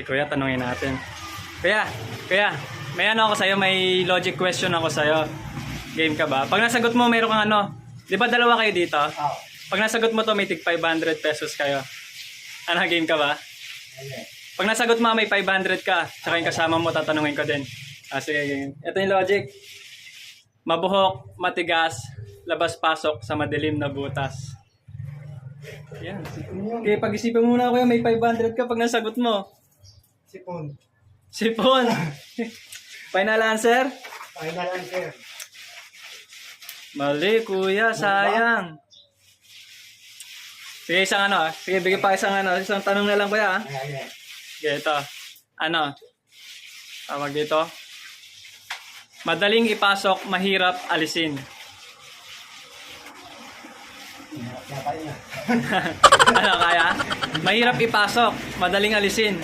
Kuya, tanungin natin. Kuya, may ano ako sa'yo, may logic question ako sa'yo. Game ka ba? Pag nasagot mo, mayroon kang ano. Di ba dalawa kayo dito? Oo. Pag nasagot mo to, may tig 500 pesos kayo. Ano, game ka ba? Ayan. Pag nasagot mo, may 500 ka. Tsaka yung kasama mo, tatanungin ko din. Sige, game. Ito yung logic. Mabuhok, matigas, labas-pasok sa madilim na butas. Yan. Okay, pag-isipin muna kuya, may 500 ka pag nasagot mo. Sipon. Sipon. Final answer? Final answer. Mali kuya, sayang. Sige, isang ano. Sige, bigyan pa isang ano. Isang tanong na lang kuya. Ayan. Sige, ito. Ano? Tawag dito. Madaling ipasok, mahirap alisin. Hirap na tayo na. Ano kaya? Mahirap ipasok, madaling alisin.